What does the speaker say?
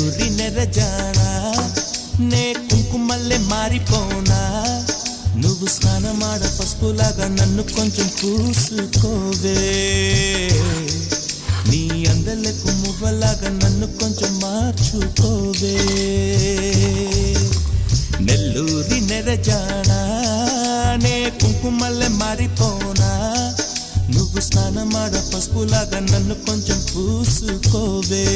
నెల్లూరి నెరజానా నే కుంకుమల్లే మారిపోనా నువ్వు స్నానమాడ పసుపులాగా నన్ను కొంచెం పూసుకోవే నీ అందలకు మువ్వలాగా నన్ను కొంచెం మార్చుకోవే నెల్లూరి నెరజానా నే కుంకుమల్లే మారిపోనా నువ్వు స్నానమాడ పసుపులాగా నన్ను కొంచెం పూసుకోవే